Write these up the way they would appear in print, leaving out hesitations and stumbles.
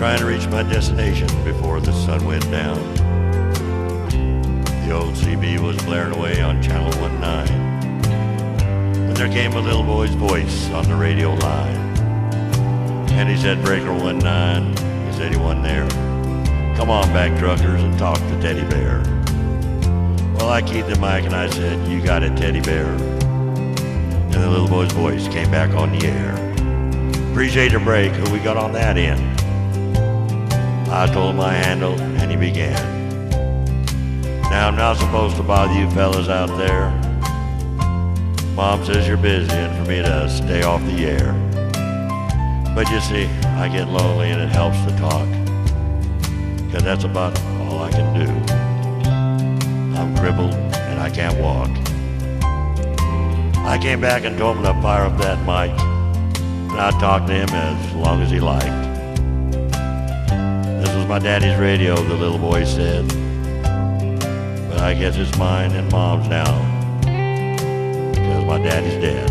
trying to reach my destination before the sun went down. The old CB was blaring away on channel 19 when there came a little boy's voice on the radio line. And he said, "Breaker 19, is anyone there? Come on back, truckers, and talk to Teddy Bear." Well, I keyed the mic and I said, "You got it, Teddy Bear?" And the little boy's voice came back on the air. "Appreciate your break. Who we got on that end?" I told him my handle, and he began. "Now, I'm not supposed to bother you fellas out there. Mom says you're busy and for me to stay off the air. But you see, I get lonely and it helps to talk, 'cause that's about all I can do. I'm crippled and I can't walk." I came back and told him to fire up that mic, and I'd talk to him as long as he liked. "This was my daddy's radio," the little boy said, "but I guess it's mine and Mom's now, 'cause my daddy's dead.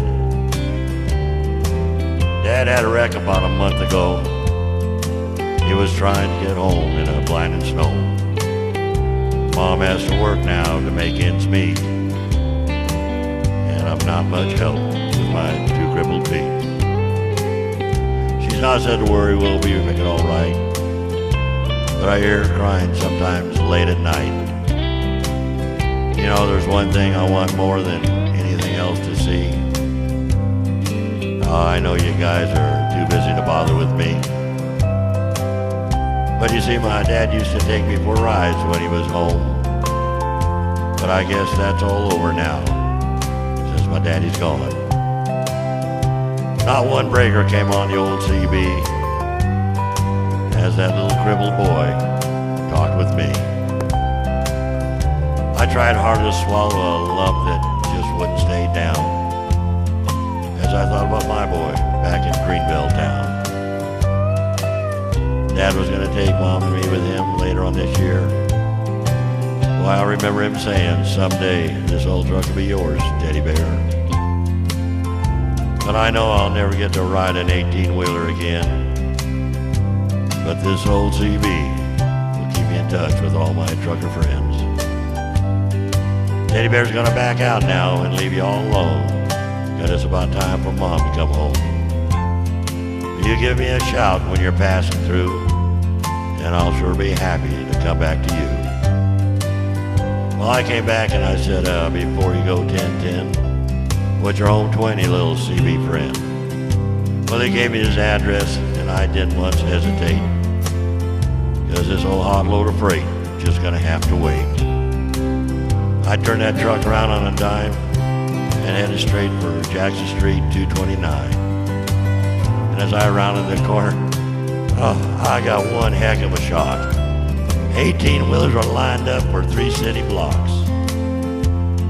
Dad had a wreck about a month ago. He was trying to get home in a blinding snow. Mom has to work now to make ends meet, and I'm not much help with my two crippled feet. She's not said to worry, we'll be making all right, but I hear her crying sometimes late at night. You know, there's one thing I want more than anything else to see. Oh, I know you guys are too busy to bother with me, but you see, my dad used to take me for rides when he was home. But I guess that's all over now, since my daddy's gone. Not one breaker came on the old CB as that little crippled boy talked with me. I tried hard to swallow a lump that just wouldn't stay down as I thought about my boy back in Greenville town. Dad was going to take Mom and me with him later on this year. Well, I remember him saying, "Someday this old truck will be yours, Teddy Bear." But I know I'll never get to ride an 18-wheeler again. But this old CB will keep me in touch with all my trucker friends. Teddy Bear's gonna back out now and leave you all alone, 'cause it's about time for Mom to come home. You give me a shout when you're passing through, and I'll sure be happy to come back to you. Well, I came back and I said, "Before you go 1010, what's your home 20, little CB friend?" Well, he gave me his address, and I didn't once hesitate, 'cause this old hot load of freight just gonna have to wait. I turned that truck around on a dime and headed straight for Jackson Street 229. And as I rounded the corner, I got one heck of a shock. 18-wheelers were lined up for 3 city blocks.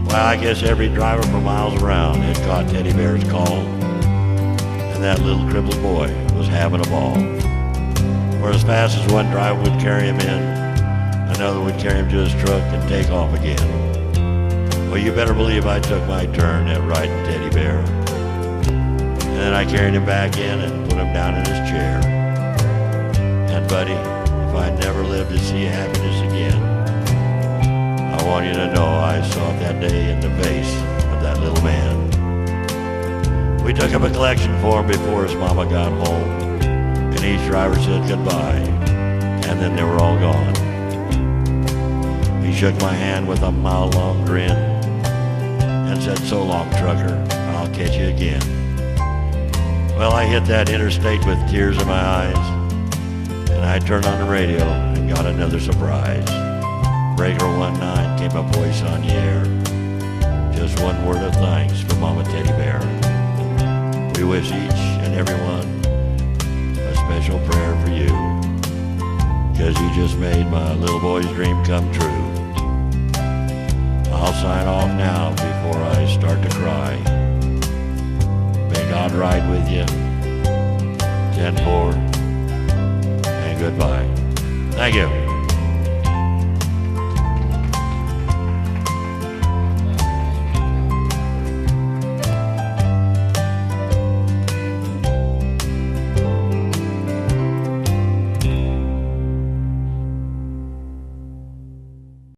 Well, I guess every driver for miles around had caught Teddy Bear's call, and that little crippled boy was having a ball. Where as fast as one driver would carry him in, another would carry him to his truck and take off again. Well, you better believe I took my turn at riding Teddy Bear. And then I carried him back in and put him down in his chair. And buddy, if I never live to see happiness again, I want you to know I saw it that day in the face of that little man. We took up a collection for him before his mama got home, and each driver said goodbye, and then they were all gone. He shook my hand with a mile-long grin and said, "So long, trucker, I'll catch you again." Well, I hit that interstate with tears in my eyes, and I turned on the radio and got another surprise. Breaker 19 came a voice on the air. Just one word of thanks for Mama Teddy Bear. We wish each and every one a special prayer for you, 'cause you just made my little boy's dream come true. I'll sign off now before I start to cry. May God ride with you. 10-4 and goodbye. Thank you.